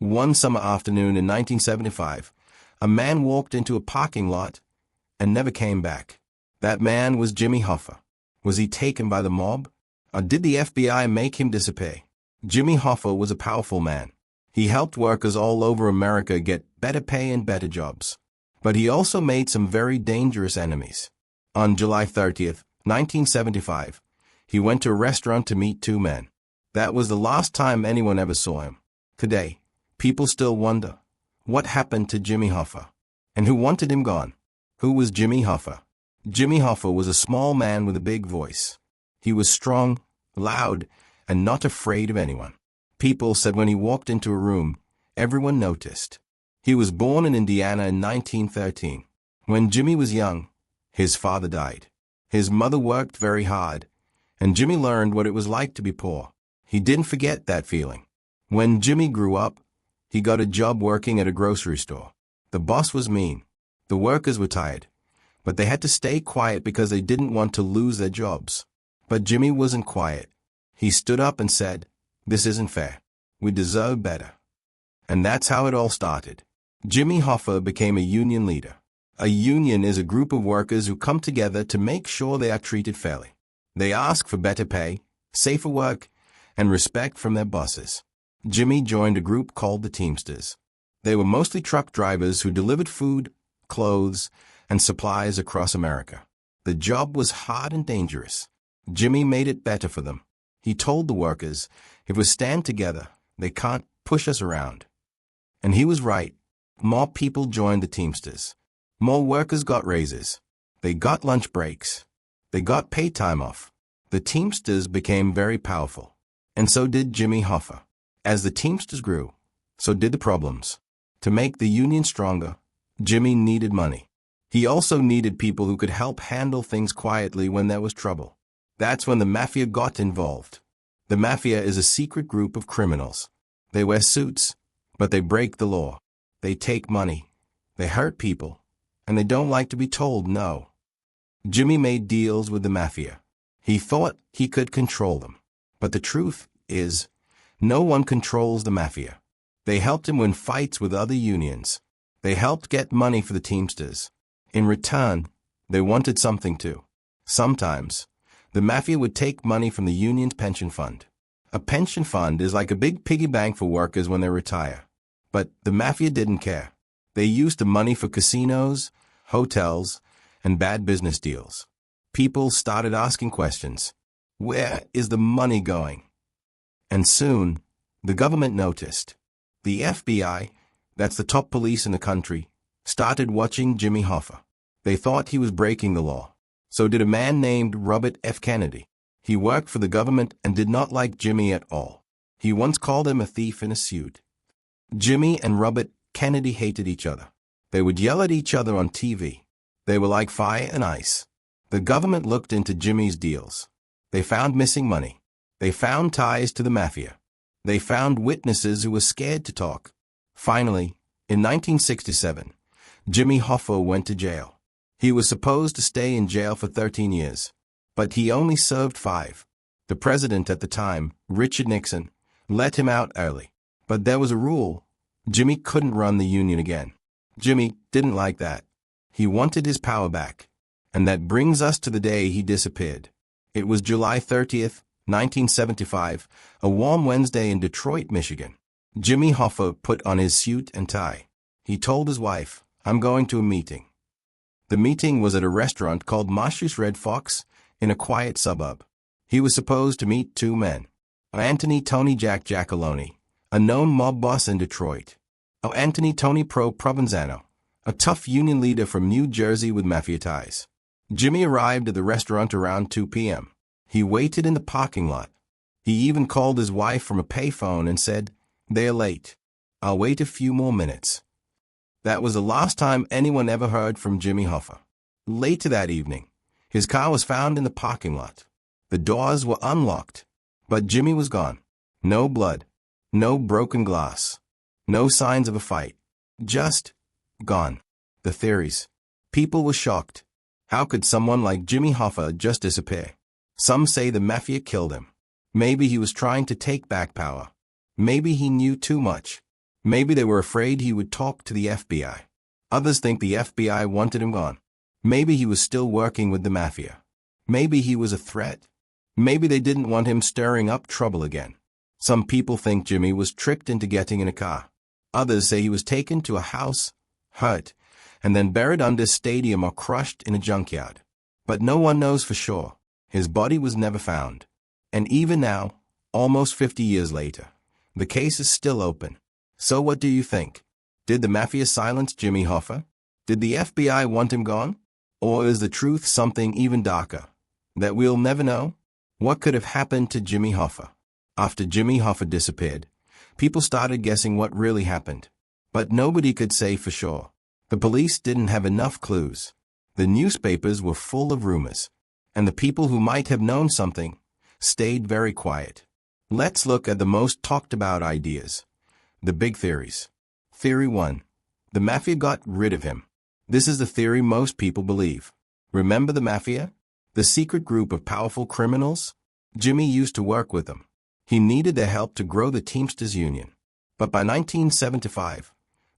One summer afternoon in 1975, a man walked into a parking lot and never came back. That man was Jimmy Hoffa. Was he taken by the mob? Or did the FBI make him disappear? Jimmy Hoffa was a powerful man. He helped workers all over America get better pay and better jobs. But he also made some very dangerous enemies. On July 30th, 1975, he went to a restaurant to meet two men. That was the last time anyone ever saw him. Today, people still wonder, what happened to Jimmy Hoffa? And who wanted him gone? Who was Jimmy Hoffa? Jimmy Hoffa was a small man with a big voice. He was strong, loud, and not afraid of anyone. People said when he walked into a room, everyone noticed. He was born in Indiana in 1913. When Jimmy was young, his father died. His mother worked very hard, and Jimmy learned what it was like to be poor. He didn't forget that feeling. When Jimmy grew up, he got a job working at a grocery store. The boss was mean. The workers were tired, but they had to stay quiet because they didn't want to lose their jobs. But Jimmy wasn't quiet. He stood up and said, "This isn't fair. We deserve better." And that's how it all started. Jimmy Hoffa became a union leader. A union is a group of workers who come together to make sure they are treated fairly. They ask for better pay, safer work, and respect from their bosses. Jimmy joined a group called the Teamsters. They were mostly truck drivers who delivered food, clothes, and supplies across America. The job was hard and dangerous. Jimmy made it better for them. He told the workers, if we stand together, they can't push us around. And he was right. More people joined the Teamsters. More workers got raises. They got lunch breaks. They got pay time off. The Teamsters became very powerful. And so did Jimmy Hoffa. As the Teamsters grew, so did the problems. To make the union stronger, Jimmy needed money. He also needed people who could help handle things quietly when there was trouble. That's when the Mafia got involved. The Mafia is a secret group of criminals. They wear suits, but they break the law. They take money. They hurt people. And they don't like to be told no. Jimmy made deals with the Mafia. He thought he could control them. But the truth is, no one controls the Mafia. They helped him win fights with other unions. They helped get money for the Teamsters. In return, they wanted something too. Sometimes, the Mafia would take money from the union's pension fund. A pension fund is like a big piggy bank for workers when they retire. But the Mafia didn't care. They used the money for casinos, hotels, and bad business deals. People started asking questions. Where is the money going? And soon, the government noticed. The FBI, that's the top police in the country, started watching Jimmy Hoffa. They thought he was breaking the law. So did a man named Robert F. Kennedy. He worked for the government and did not like Jimmy at all. He once called him a thief in a suit. Jimmy and Robert Kennedy hated each other. They would yell at each other on TV. They were like fire and ice. The government looked into Jimmy's deals. They found missing money. They found ties to the Mafia. They found witnesses who were scared to talk. Finally, in 1967, Jimmy Hoffa went to jail. He was supposed to stay in jail for 13 years, but he only served 5. The president at the time, Richard Nixon, let him out early. But there was a rule. Jimmy couldn't run the union again. Jimmy didn't like that. He wanted his power back. And that brings us to the day he disappeared. It was July 30th, 1975, a warm Wednesday in Detroit, Michigan. Jimmy Hoffa put on his suit and tie. He told his wife, "I'm going to a meeting." The meeting was at a restaurant called Mashu's Red Fox in a quiet suburb. He was supposed to meet 2 men. Anthony Tony Jack Giacalone, a known mob boss in Detroit. Anthony Tony Pro Provenzano, a tough union leader from New Jersey with Mafia ties. Jimmy arrived at the restaurant around 2 p.m. He waited in the parking lot. He even called his wife from a payphone and said, "They're late. I'll wait a few more minutes." That was the last time anyone ever heard from Jimmy Hoffa. Later that evening, his car was found in the parking lot. The doors were unlocked, but Jimmy was gone. No blood, no broken glass, no signs of a fight. Just gone. The theories. People were shocked. How could someone like Jimmy Hoffa just disappear? Some say the Mafia killed him. Maybe he was trying to take back power. Maybe he knew too much. Maybe they were afraid he would talk to the FBI. Others think the FBI wanted him gone. Maybe he was still working with the Mafia. Maybe he was a threat. Maybe they didn't want him stirring up trouble again. Some people think Jimmy was tricked into getting in a car. Others say he was taken to a house, hurt, and then buried under a stadium or crushed in a junkyard. But no one knows for sure. His body was never found. And even now, almost 50 years later, the case is still open. So what do you think? Did the Mafia silence Jimmy Hoffa? Did the FBI want him gone? Or is the truth something even darker that we'll never know? What could have happened to Jimmy Hoffa? After Jimmy Hoffa disappeared, people started guessing what really happened. But nobody could say for sure. The police didn't have enough clues. The newspapers were full of rumors. And the people who might have known something stayed very quiet. Let's look at the most talked about ideas. The big theories. Theory 1. The Mafia got rid of him. This is the theory most people believe. Remember the Mafia? The secret group of powerful criminals? Jimmy used to work with them. He needed their help to grow the Teamsters Union. But by 1975,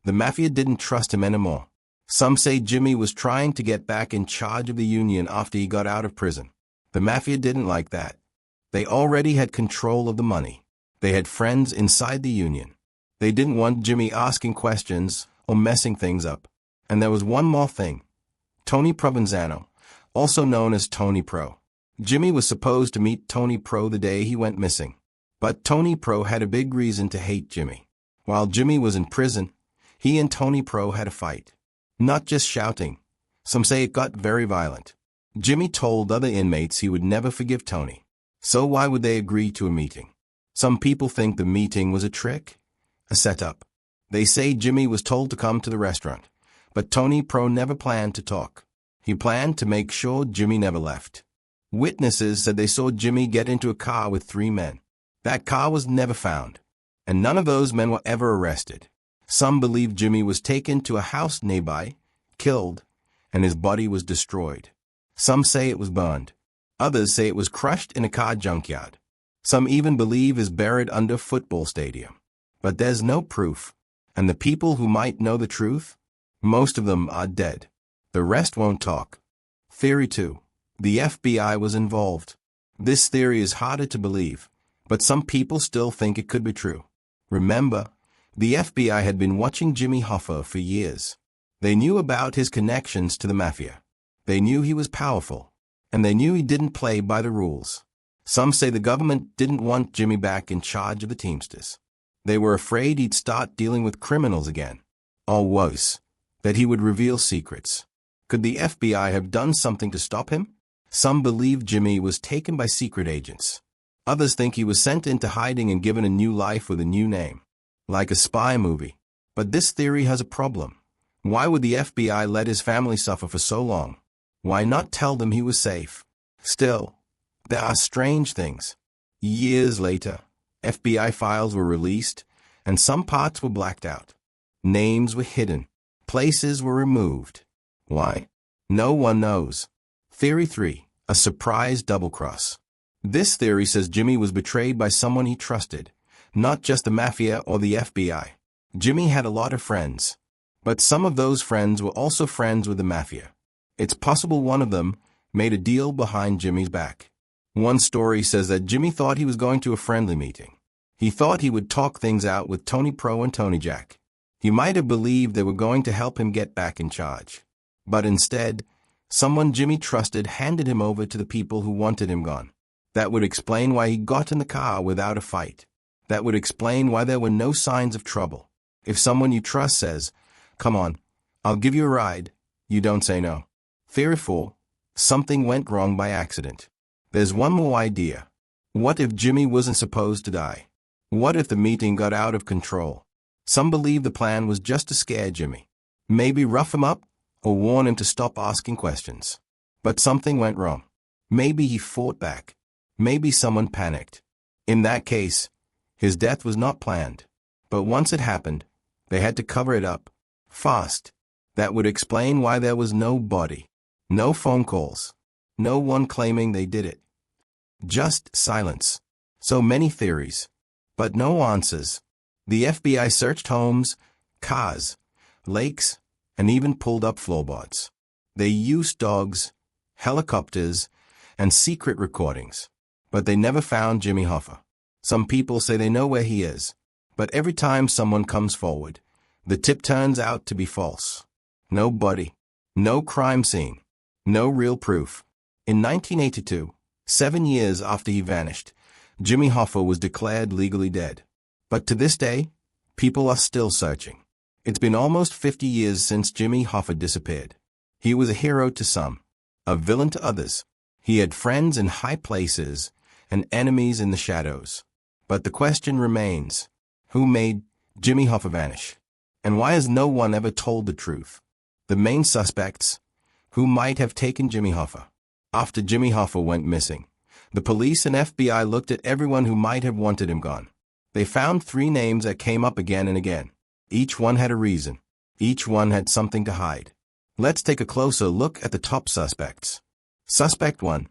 the Mafia didn't trust him anymore. Some say Jimmy was trying to get back in charge of the union after he got out of prison. The Mafia didn't like that. They already had control of the money. They had friends inside the union. They didn't want Jimmy asking questions or messing things up. And there was one more thing. Tony Provenzano, also known as Tony Pro. Jimmy was supposed to meet Tony Pro the day he went missing. But Tony Pro had a big reason to hate Jimmy. While Jimmy was in prison, he and Tony Pro had a fight. Not just shouting. Some say it got very violent. Jimmy told other inmates he would never forgive Tony. So why would they agree to a meeting? Some people think the meeting was a trick, a setup. They say Jimmy was told to come to the restaurant, but Tony Pro never planned to talk. He planned to make sure Jimmy never left. Witnesses said they saw Jimmy get into a car with 3 men. That car was never found, and none of those men were ever arrested. Some believe Jimmy was taken to a house nearby, killed, and his body was destroyed. Some say it was burned. Others say it was crushed in a car junkyard. Some even believe is buried under a football stadium. But there's no proof, and the people who might know the truth, most of them are dead. The rest won't talk. Theory 2. The FBI was involved. This theory is harder to believe, but some people still think it could be true. Remember, the FBI had been watching Jimmy Hoffa for years. They knew about his connections to the Mafia. They knew he was powerful, and they knew he didn't play by the rules. Some say the government didn't want Jimmy back in charge of the Teamsters. They were afraid he'd start dealing with criminals again. Or worse, that he would reveal secrets. Could the FBI have done something to stop him? Some believe Jimmy was taken by secret agents. Others think he was sent into hiding and given a new life with a new name. Like a spy movie. But this theory has a problem. Why would the FBI let his family suffer for so long? Why not tell them he was safe? Still, there are strange things. Years later, FBI files were released, and some parts were blacked out. Names were hidden. Places were removed. Why? No one knows. Theory 3. A surprise double-cross. This theory says Jimmy was betrayed by someone he trusted. Not just the Mafia or the FBI. Jimmy had a lot of friends. But some of those friends were also friends with the Mafia. It's possible one of them made a deal behind Jimmy's back. One story says that Jimmy thought he was going to a friendly meeting. He thought he would talk things out with Tony Pro and Tony Jack. He might have believed they were going to help him get back in charge. But instead, someone Jimmy trusted handed him over to the people who wanted him gone. That would explain why he got in the car without a fight. That would explain why there were no signs of trouble. If someone you trust says, "Come on, I'll give you a ride," you don't say no. Theory 4. Something went wrong by accident. There's one more idea. What if Jimmy wasn't supposed to die? What if the meeting got out of control? Some believe the plan was just to scare Jimmy. Maybe rough him up or warn him to stop asking questions. But something went wrong. Maybe he fought back. Maybe someone panicked. In that case, his death was not planned. But once it happened, they had to cover it up. Fast. That would explain why there was no body. No phone calls. No one claiming they did it. Just silence. So many theories. But no answers. The FBI searched homes, cars, lakes, and even pulled up floorboards. They used dogs, helicopters, and secret recordings, but they never found JimmyHoffa. Some people say they know where he is, but every time someone comes forward, the tip turns out to be false. No body, no crime scene, no real proof. In 1982, 7 years after he vanished, JimmyHoffa was declared legally dead. But to this day, people are still searching. It's been almost 50 years since JimmyHoffa disappeared. He was a hero to some, a villain to others. He had friends in high places and enemies in the shadows. But the question remains, who made JimmyHoffa vanish? And why has no one ever told the truth? The main suspects, who might have taken JimmyHoffa. After JimmyHoffa went missing, the police and FBI looked at everyone who might have wanted him gone. They found 3 names that came up again and again. Each one had a reason. Each one had something to hide. Let's take a closer look at the top suspects. Suspect 1.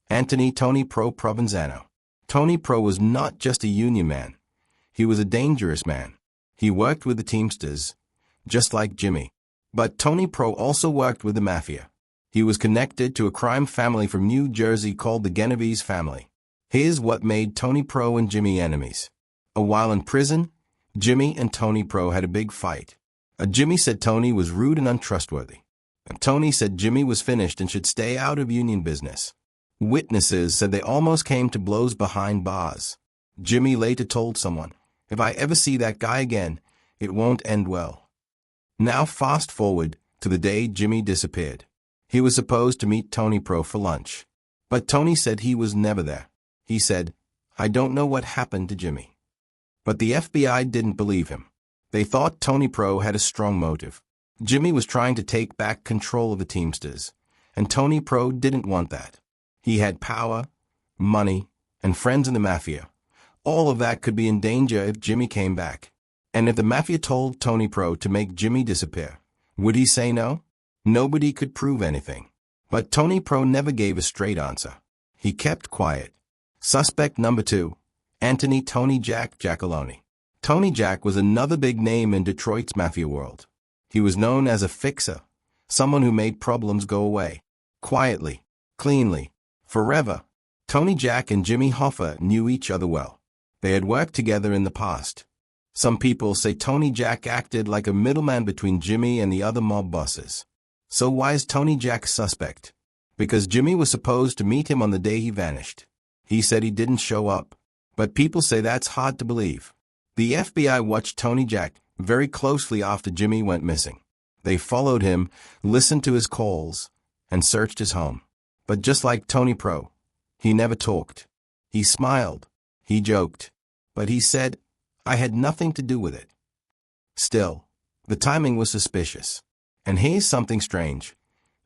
Anthony Tony Pro Provenzano. Tony Pro was not just a union man. He was a dangerous man. He worked with the Teamsters, just like Jimmy. But Tony Pro also worked with the Mafia. He was connected to a crime family from New Jersey called the Genovese family. Here's what made Tony Pro and Jimmy enemies. While in prison, Jimmy and Tony Pro had a big fight. Jimmy said Tony was rude and untrustworthy. Tony said Jimmy was finished and should stay out of union business. Witnesses said they almost came to blows behind bars. Jimmy later told someone, "If I ever see that guy again, it won't end well." Now fast forward to the day Jimmy disappeared. He was supposed to meet Tony Pro for lunch. But Tony said he was never there. He said, "I don't know what happened to Jimmy." But the FBI didn't believe him. They thought Tony Pro had a strong motive. Jimmy was trying to take back control of the Teamsters, and Tony Pro didn't want that. He had power, money, and friends in the Mafia. All of that could be in danger if Jimmy came back. And if the Mafia told Tony Pro to make Jimmy disappear, would he say no? Nobody could prove anything. But Tony Pro never gave a straight answer. He kept quiet. Suspect number 2. Anthony Tony Jack Giacalone. Tony Jack was another big name in Detroit's Mafia world. He was known as a fixer, someone who made problems go away. Quietly, cleanly, forever. Tony Jack and JimmyHoffa knew each other well. They had worked together in the past. Some people say Tony Jack acted like a middleman between Jimmy and the other mob bosses. So why is Tony Jack suspect? Because Jimmy was supposed to meet him on the day he vanished. He said he didn't show up. But people say that's hard to believe. The FBI watched Tony Jack very closely after Jimmy went missing. They followed him, listened to his calls, and searched his home. But just like Tony Pro, he never talked. He smiled. He joked. But he said, "I had nothing to do with it." Still, the timing was suspicious. And here's something strange.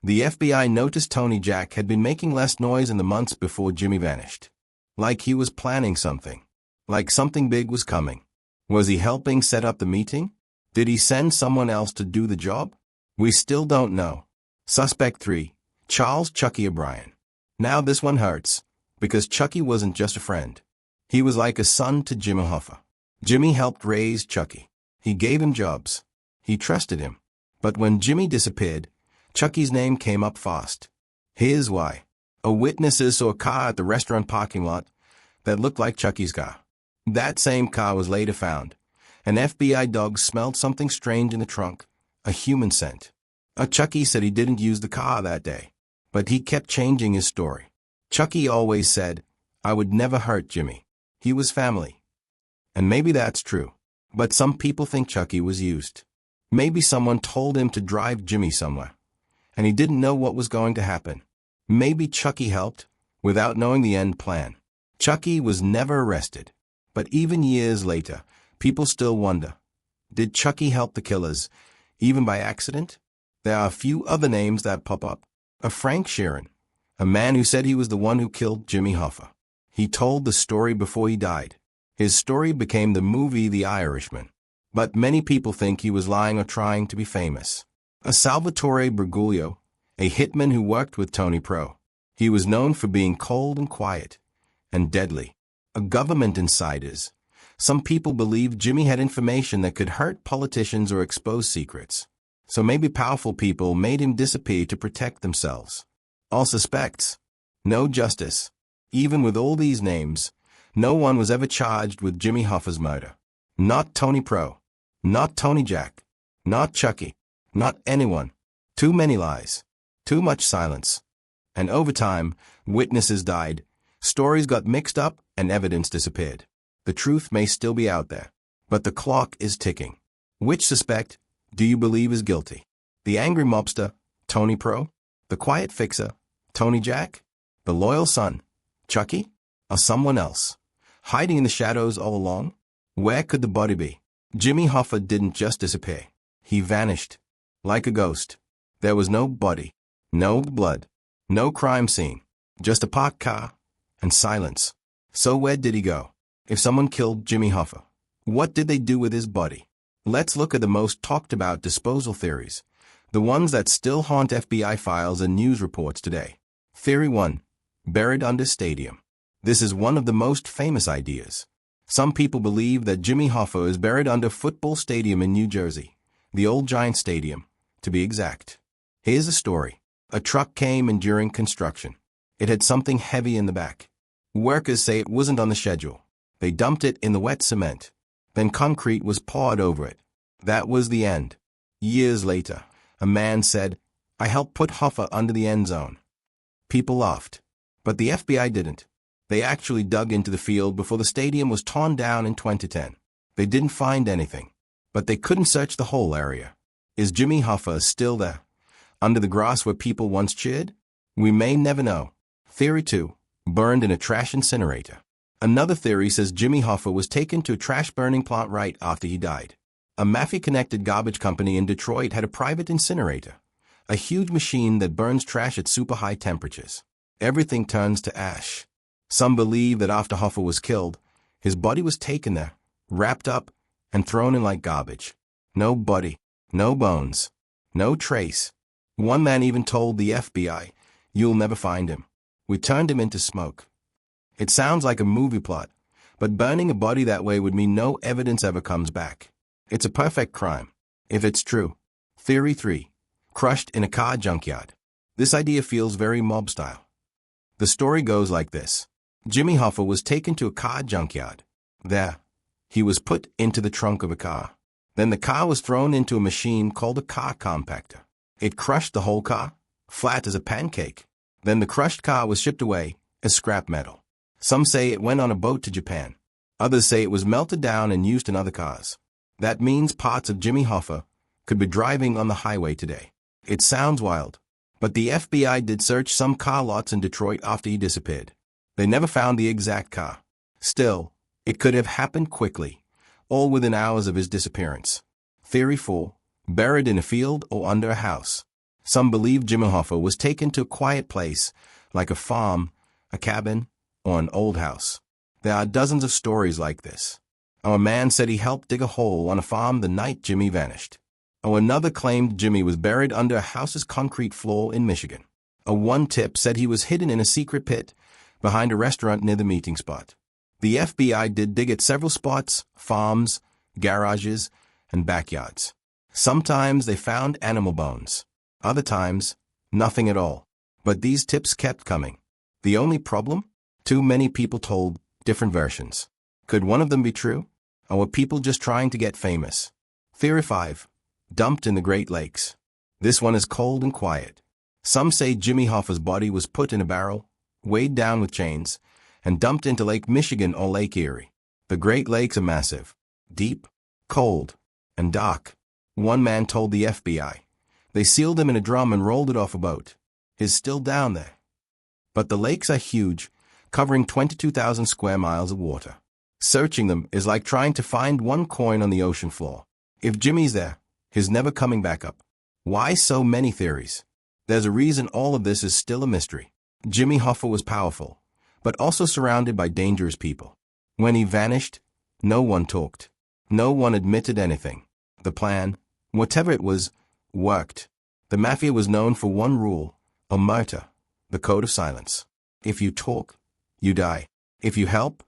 The FBI noticed Tony Jack had been making less noise in the months before Jimmy vanished. Like he was planning something. Like something big was coming. Was he helping set up the meeting? Did he send someone else to do the job? We still don't know. Suspect 3. Charles Chucky O'Brien. Now this one hurts, because Chucky wasn't just a friend. He was like a son to JimmyHoffa. Jimmy helped raise Chucky. He gave him jobs. He trusted him. But when Jimmy disappeared, Chucky's name came up fast. Here's why. A witness saw a car at the restaurant parking lot that looked like Chucky's car. That same car was later found. An FBI dog smelled something strange in the trunk, a human scent. Chucky said he didn't use the car that day, but he kept changing his story. Chucky always said, "I would never hurt Jimmy. He was family." And maybe that's true, but some people think Chucky was used. Maybe someone told him to drive Jimmy somewhere, and he didn't know what was going to happen. Maybe Chucky helped, without knowing the end plan. Chucky was never arrested. But even years later, people still wonder, did Chucky help the killers, even by accident? There are a few other names that pop up. Frank Sheeran, a man who said he was the one who killed JimmyHoffa. He told the story before he died. His story became the movie The Irishman. But many people think he was lying or trying to be famous. Salvatore Bergoglio, a hitman who worked with Tony Pro. He was known for being cold and quiet, and deadly. Government insiders Some people believe Jimmy had information that could hurt politicians or expose secrets. So maybe powerful people made him disappear to protect themselves. All suspects. No justice. Even with all these names, no one was ever charged with Jimmy Hoffa's murder. Not Tony Pro. Not Tony Jack. Not Chucky. Not anyone. Too many lies. Too much silence. And over time, witnesses died, stories got mixed up, and evidence disappeared. The truth may still be out there, but the clock is ticking. Which suspect do you believe is guilty? The angry mobster, Tony Pro? The quiet fixer, Tony Jack? The loyal son, Chucky? Or someone else? Hiding in the shadows all along? Where could the body be? Jimmy Hoffa didn't just disappear. He vanished. Like a ghost. There was no body. No blood. No crime scene. Just a parked car. And silence. So where did he go? If someone killed Jimmy Hoffa, what did they do with his body? Let's look at the most talked about disposal theories. The ones that still haunt FBI files and news reports today. Theory 1. Buried under stadium. This is one of the most famous ideas. Some people believe that Jimmy Hoffa is buried under football stadium in New Jersey. The old Giant Stadium, to be exact. Here's the story. A truck came in during construction. It had something heavy in the back. Workers say it wasn't on the schedule. They dumped it in the wet cement. Then concrete was poured over it. That was the end. Years later, a man said, "I helped put Hoffa under the end zone." People laughed. But the FBI didn't. They actually dug into the field before the stadium was torn down in 2010. They didn't find anything. But they couldn't search the whole area. Is Jimmy Hoffa still there? Under the grass where people once cheered? We may never know. Theory 2. Burned in a trash incinerator. Another theory says Jimmy Hoffa was taken to a trash burning plant right after he died. A Mafia-connected garbage company in Detroit had a private incinerator, a huge machine that burns trash at super high temperatures. Everything turns to ash. Some believe that after Hoffa was killed, his body was taken there, wrapped up, and thrown in like garbage. No body, no bones, no trace. One man even told the FBI, "You'll never find him. We turned him into smoke." It sounds like a movie plot, but burning a body that way would mean no evidence ever comes back. It's a perfect crime, if it's true. Theory 3. Crushed in a car junkyard. This idea feels very mob style. The story goes like this. Jimmy Hoffa was taken to a car junkyard. There, he was put into the trunk of a car. Then the car was thrown into a machine called a car compactor. It crushed the whole car, flat as a pancake. Then the crushed car was shipped away as scrap metal. Some say it went on a boat to Japan. Others say it was melted down and used in other cars. That means parts of Jimmy Hoffa could be driving on the highway today. It sounds wild, but the FBI did search some car lots in Detroit after he disappeared. They never found the exact car. Still, it could have happened quickly, all within hours of his disappearance. Theory 4. Buried in a field or under a house. Some believe Jimmy Hoffa was taken to a quiet place, like a farm, a cabin, or an old house. There are dozens of stories like this. A man said he helped dig a hole on a farm the night Jimmy vanished. Another claimed Jimmy was buried under a house's concrete floor in Michigan. One tip said he was hidden in a secret pit behind a restaurant near the meeting spot. The FBI did dig at several spots, farms, garages, and backyards. Sometimes they found animal bones. Other times, nothing at all. But these tips kept coming. The only problem? Too many people told different versions. Could one of them be true? Or were people just trying to get famous? Theory 5. Dumped in the Great Lakes. This one is cold and quiet. Some say Jimmy Hoffa's body was put in a barrel, weighed down with chains, and dumped into Lake Michigan or Lake Erie. The Great Lakes are massive, deep, cold, and dark. One man told the FBI. They sealed him in a drum and rolled it off a boat. He's still down there. But the lakes are huge, covering 22,000 square miles of water. Searching them is like trying to find one coin on the ocean floor. If Jimmy's there, he's never coming back up. Why so many theories? There's a reason all of this is still a mystery. Jimmy Hoffa was powerful, but also surrounded by dangerous people. When he vanished, no one talked. No one admitted anything. The plan, whatever it was, worked. The Mafia was known for one rule, omerta, the code of silence. If you talk, you die. If you help,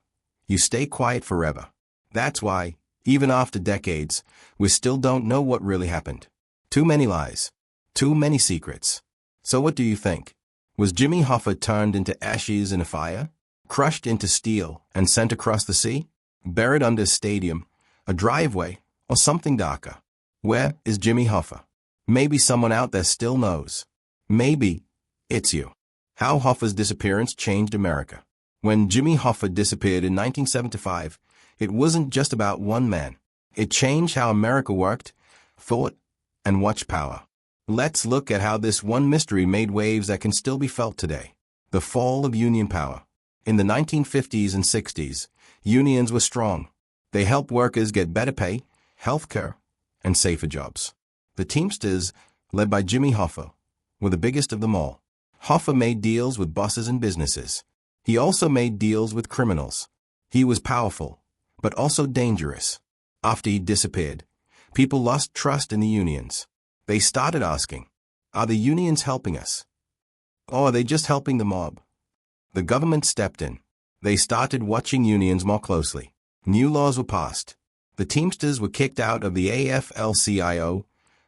you stay quiet forever. That's why, even after decades, we still don't know what really happened. Too many lies. Too many secrets. So what do you think? Was Jimmy Hoffa turned into ashes in a fire? Crushed into steel and sent across the sea? Buried under a stadium, a driveway, or something darker? Where is Jimmy Hoffa? Maybe someone out there still knows. Maybe it's you. How Hoffa's disappearance changed America. When Jimmy Hoffa disappeared in 1975, it wasn't just about one man. It changed how America worked, thought, and watched power. Let's look at how this one mystery made waves that can still be felt today. The fall of union power. In the 1950s and 60s, unions were strong. They helped workers get better pay, health care, and safer jobs. The Teamsters, led by Jimmy Hoffa, were the biggest of them all. Hoffa made deals with bosses and businesses. He also made deals with criminals. He was powerful, but also dangerous. After he disappeared, people lost trust in the unions. They started asking, are the unions helping us? Or are they just helping the mob? The government stepped in. They started watching unions more closely. New laws were passed. The Teamsters were kicked out of the AFL-CIO,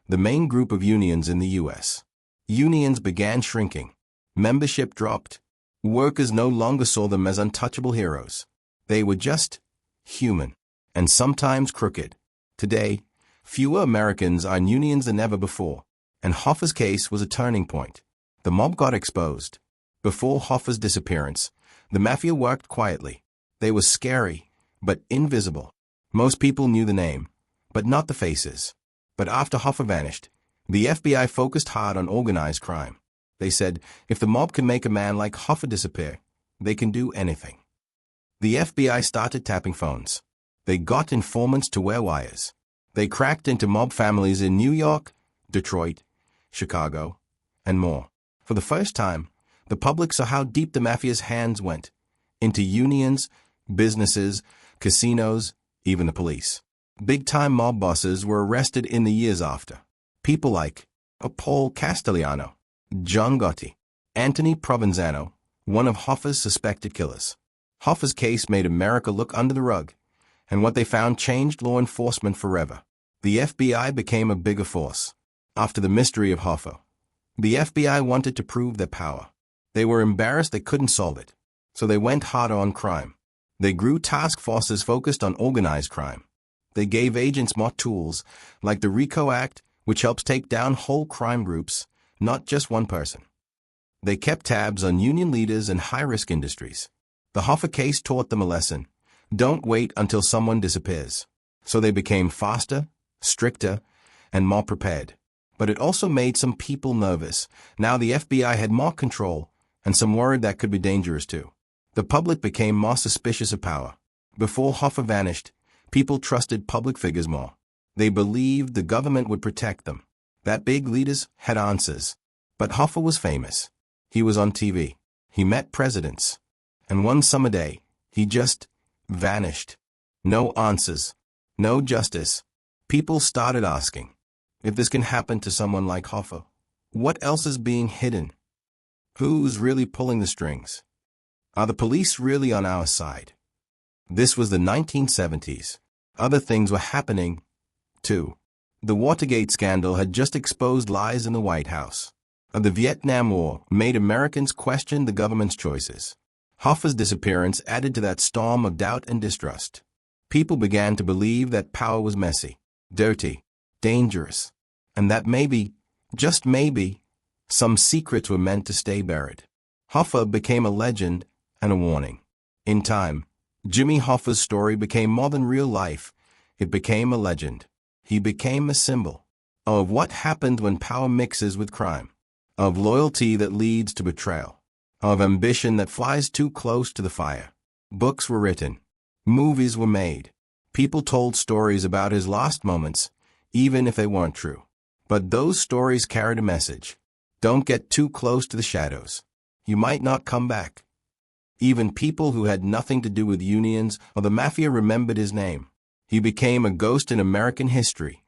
the main group of unions in the U.S. Unions began shrinking. Membership dropped. Workers no longer saw them as untouchable heroes. They were just human, and sometimes crooked. Today, fewer Americans are in unions than ever before, and Hoffa's case was a turning point. The mob got exposed. Before Hoffa's disappearance, the Mafia worked quietly. They were scary, but invisible. Most people knew the name, but not the faces. But after Hoffa vanished, the FBI focused hard on organized crime. They said, if the mob can make a man like Hoffa disappear, they can do anything. The FBI started tapping phones. They got informants to wear wires. They cracked into mob families in New York, Detroit, Chicago, and more. For the first time, the public saw how deep the Mafia's hands went, into unions, businesses, casinos, even the police. Big-time mob bosses were arrested in the years after. People like Paul Castellano, John Gotti, Anthony Provenzano, one of Hoffa's suspected killers. Hoffa's case made America look under the rug, and what they found changed law enforcement forever. The FBI became a bigger force. After the mystery of Hoffa, the FBI wanted to prove their power. They were embarrassed they couldn't solve it, so they went harder on crime. They grew task forces focused on organized crime. They gave agents more tools, like the RICO Act, which helps take down whole crime groups, not just one person. They kept tabs on union leaders and high-risk industries. The Hoffa case taught them a lesson. Don't wait until someone disappears. So they became faster, stricter, and more prepared. But it also made some people nervous. Now the FBI had more control, and some worried that could be dangerous too. The public became more suspicious of power. Before Hoffa vanished, people trusted public figures more. They believed the government would protect them, that big leaders had answers. But Hoffa was famous. He was on TV. He met presidents. And one summer day, he just vanished. No answers. No justice. People started asking, if this can happen to someone like Hoffa, what else is being hidden? Who's really pulling the strings? Are the police really on our side? This was the 1970s. Other things were happening, too. The Watergate scandal had just exposed lies in the White House. The Vietnam War made Americans question the government's choices. Hoffa's disappearance added to that storm of doubt and distrust. People began to believe that power was messy, dirty, dangerous, and that maybe, just maybe, some secrets were meant to stay buried. Hoffa became a legend and a warning. In time, Jimmy Hoffa's story became more than real life. It became a legend. He became a symbol of what happened when power mixes with crime, of loyalty that leads to betrayal, of ambition that flies too close to the fire. Books were written. Movies were made. People told stories about his lost moments, even if they weren't true. But those stories carried a message. Don't get too close to the shadows. You might not come back. Even people who had nothing to do with unions or the Mafia remembered his name. He became a ghost in American history,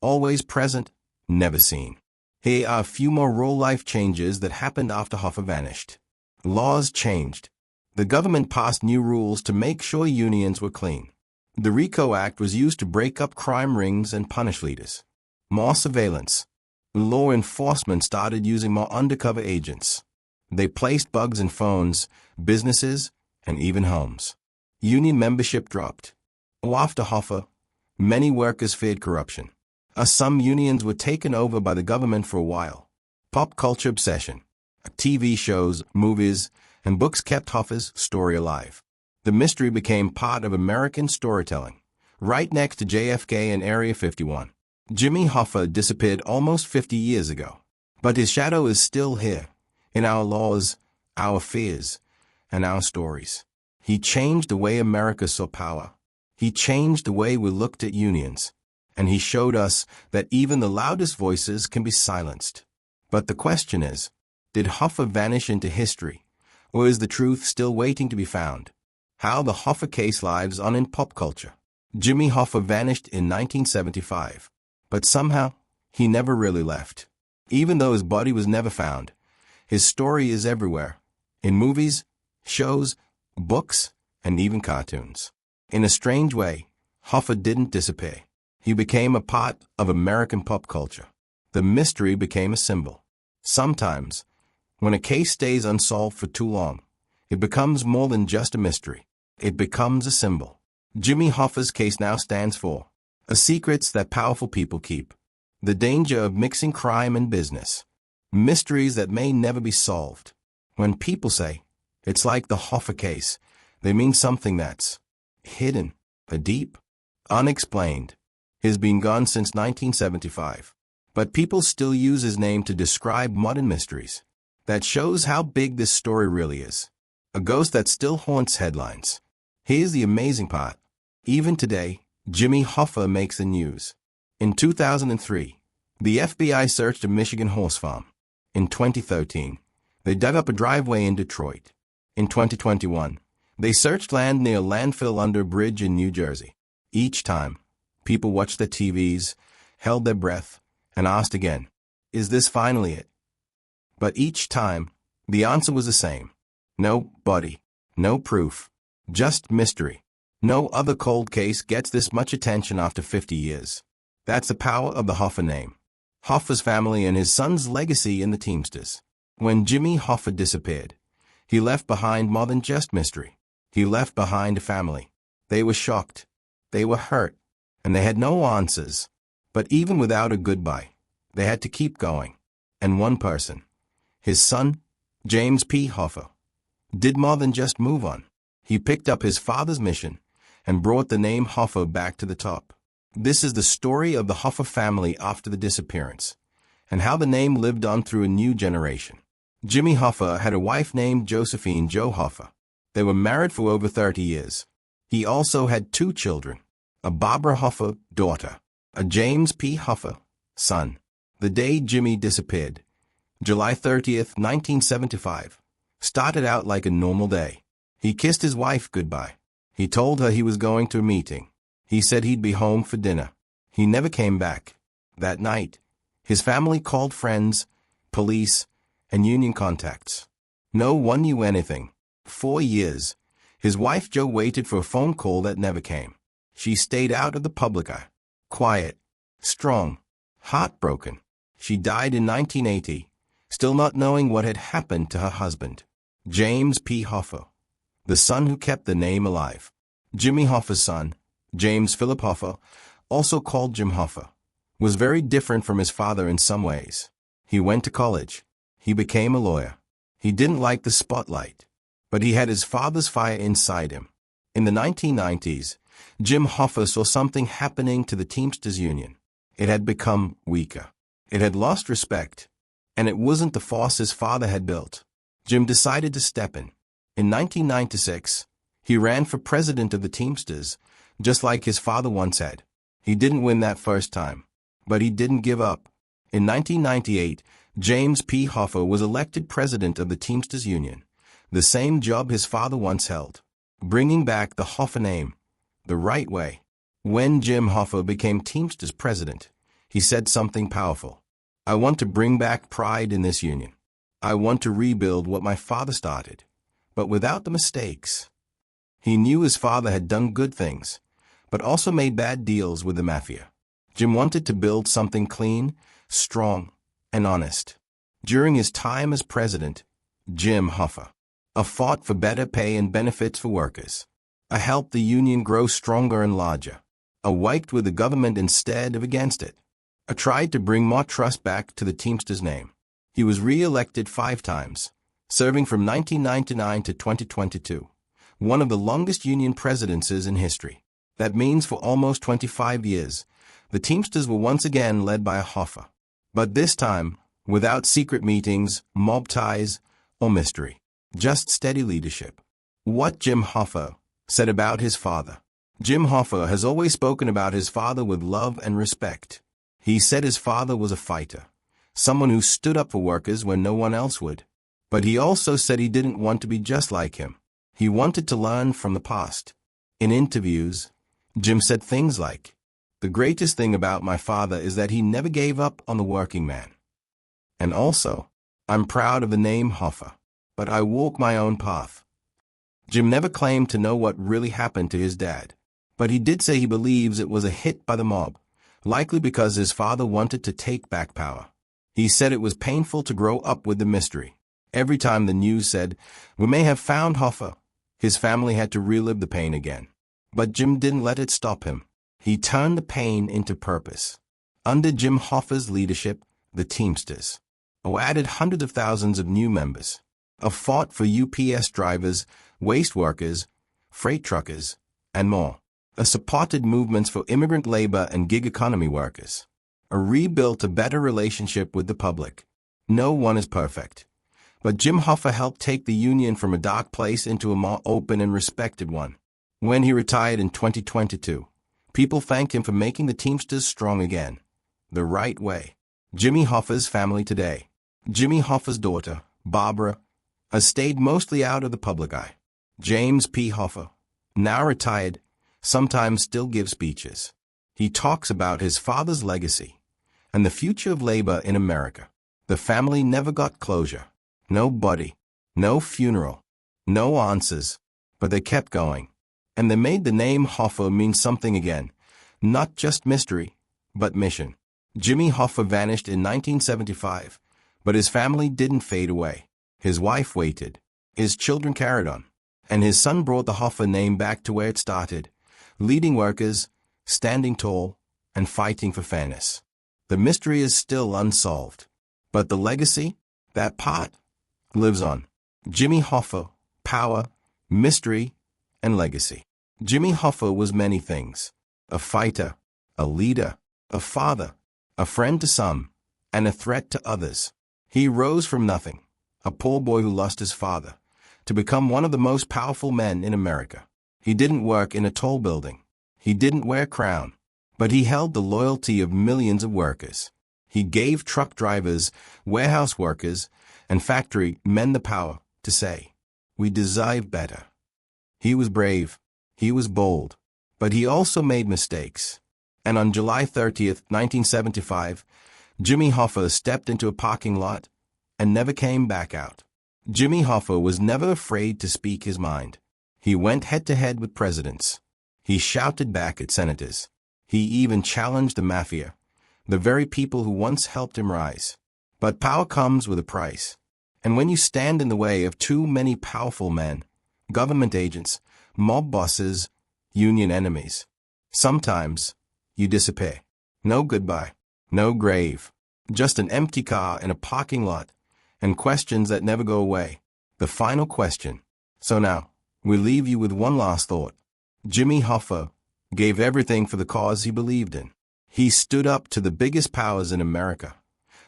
always present, never seen. Here are a few more real-life changes that happened after Hoffa vanished. Laws changed. The government passed new rules to make sure unions were clean. The RICO Act was used to break up crime rings and punish leaders. More surveillance. Law enforcement started using more undercover agents. They placed bugs in phones, businesses, and even homes. Union membership dropped. After Hoffa, many workers feared corruption. Some unions were taken over by the government for a while. Pop culture obsession. TV shows, movies, and books kept Hoffa's story alive. The mystery became part of American storytelling, right next to JFK and Area 51. Jimmy Hoffa disappeared almost 50 years ago, but his shadow is still here, in our laws, our fears, and our stories. He changed the way America saw power. He changed the way we looked at unions, and he showed us that even the loudest voices can be silenced. But the question is, did Hoffa vanish into history, or is the truth still waiting to be found? How the Hoffa case lives on in pop culture. Jimmy Hoffa vanished in 1975, but somehow he never really left. Even though his body was never found, his story is everywhere, in movies, shows, books, and even cartoons. In a strange way, Hoffa didn't disappear. He became a part of American pop culture. The mystery became a symbol. Sometimes, when a case stays unsolved for too long, it becomes more than just a mystery. It becomes a symbol. Jimmy Hoffa's case now stands for secrets that powerful people keep, the danger of mixing crime and business, mysteries that may never be solved. When people say, it's like the Hoffa case, they mean something that's hidden, deep, unexplained. He's been gone since 1975, but people still use his name to describe modern mysteries. That shows how big this story really is. A ghost that still haunts headlines. Here's the amazing part. Even today, Jimmy Hoffa makes the news. In 2003, the FBI searched a Michigan horse farm. In 2013, they dug up a driveway in Detroit. In 2021, they searched land near a landfill under a bridge in New Jersey. Each time, people watched their TVs, held their breath, and asked again, is this finally it? But each time, the answer was the same. No body, no proof, just mystery. No other cold case gets this much attention after 50 years. That's the power of the Hoffa name. Hoffa's family and his son's legacy in the Teamsters. When Jimmy Hoffa disappeared, he left behind more than just mystery. He left behind a family. They were shocked. They were hurt. And they had no answers. But even without a goodbye, they had to keep going. And one person, his son, James P. Hoffa, did more than just move on. He picked up his father's mission and brought the name Hoffa back to the top. This is the story of the Hoffa family after the disappearance, and how the name lived on through a new generation. Jimmy Hoffa had a wife named Josephine Jo Hoffa. They were married for over 30 years. He also had 2 children, a Barbara Hoffa daughter, a James P. Hoffa son. The day Jimmy disappeared, July 30th, 1975, started out like a normal day. He kissed his wife goodbye. He told her he was going to a meeting. He said he'd be home for dinner. He never came back. That night, his family called friends, police, and union contacts. No one knew anything. 4 years, his wife Jo waited for a phone call that never came. She stayed out of the public eye. Quiet, strong, heartbroken. She died in 1980, still not knowing what had happened to her husband, James P. Hoffa, the son who kept the name alive. Jimmy Hoffa's son, James Philip Hoffa, also called Jim Hoffa, was very different from his father in some ways. He went to college. He became a lawyer. He didn't like the spotlight, but he had his father's fire inside him. In the 1990s, Jim Hoffa saw something happening to the Teamsters Union. It had become weaker. It had lost respect, and it wasn't the force his father had built. Jim decided to step in. In 1996, he ran for president of the Teamsters, just like his father once had. He didn't win that first time, but he didn't give up. In 1998, James P. Hoffa was elected president of the Teamsters Union, the same job his father once held, bringing back the Hoffa name, the right way. When Jim Hoffa became Teamsters president, he said something powerful. I want to bring back pride in this union. I want to rebuild what my father started, but without the mistakes. He knew his father had done good things, but also made bad deals with the Mafia. Jim wanted to build something clean, strong, and honest. During his time as president, JimmyHoffa fought for better pay and benefits for workers. Helped the union grow stronger and larger. Worked with the government instead of against it. Tried to bring more trust back to the Teamsters' name. He was re-elected 5 times, serving from 1999 to 2022, one of the longest union presidencies in history. That means for almost 25 years, the Teamsters were once again led by a Hoffa. But this time, without secret meetings, mob ties, or mystery. Just steady leadership. What JimmyHoffa said about his father. JimmyHoffa has always spoken about his father with love and respect. He said his father was a fighter, someone who stood up for workers when no one else would. But he also said he didn't want to be just like him. He wanted to learn from the past. In interviews, Jim said things like, "The greatest thing about my father is that he never gave up on the working man. And also, I'm proud of the name Hoffa, but I walk my own path." Jim never claimed to know what really happened to his dad, but he did say he believes it was a hit by the mob, likely because his father wanted to take back power. He said it was painful to grow up with the mystery. Every time the news said, "We may have found Hoffa," his family had to relive the pain again. But Jim didn't let it stop him. He turned the pain into purpose. Under JimmyHoffa's leadership, the Teamsters added hundreds of thousands of new members. Fought for UPS drivers, waste workers, freight truckers, and more. Supported movements for immigrant labor and gig economy workers. Rebuilt a better relationship with the public. No one is perfect. But JimmyHoffa helped take the union from a dark place into a more open and respected one. When he retired in 2022, people thanked him for making the Teamsters strong again. The right way. JimmyHoffa's family today. JimmyHoffa's daughter, Barbara, has stayed mostly out of the public eye. James P. Hoffa, now retired, sometimes still gives speeches. He talks about his father's legacy and the future of labor in America. The family never got closure. No body, no funeral, no answers, but they kept going. And they made the name Hoffa mean something again, not just mystery, but mission. JimmyHoffa vanished in 1975, but his family didn't fade away. His wife waited. His children carried on. And his son brought the Hoffa name back to where it started, leading workers, standing tall, and fighting for fairness. The mystery is still unsolved. But the legacy, that part, lives on. JimmyHoffa, power, mystery, and legacy. JimmyHoffa was many things. A fighter, a leader, a father, a friend to some, and a threat to others. He rose from nothing, a poor boy who lost his father, to become one of the most powerful men in America. He didn't work in a tall building. He didn't wear a crown, but he held the loyalty of millions of workers. He gave truck drivers, warehouse workers, and factory men the power to say, "We deserve better." He was brave. He was bold. But he also made mistakes. And on July 30th, 1975, JimmyHoffa stepped into a parking lot and never came back out. JimmyHoffa was never afraid to speak his mind. He went head-to-head with presidents. He shouted back at senators. He even challenged the Mafia, the very people who once helped him rise. But power comes with a price. And when you stand in the way of too many powerful men, government agents, mob bosses, union enemies, sometimes you disappear. No goodbye, no grave, just an empty car in a parking lot, and questions that never go away. The final question. So now, we leave you with one last thought. JimmyHoffa gave everything for the cause he believed in. He stood up to the biggest powers in America,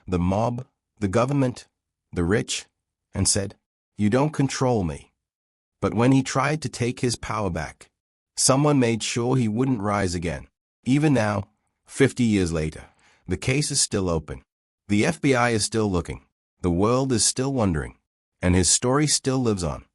the mob, the government, the rich, and said, "You don't control me." But when he tried to take his power back, someone made sure he wouldn't rise again. Even now, 50 years later, the case is still open. The FBI is still looking. The world is still wondering. And his story still lives on.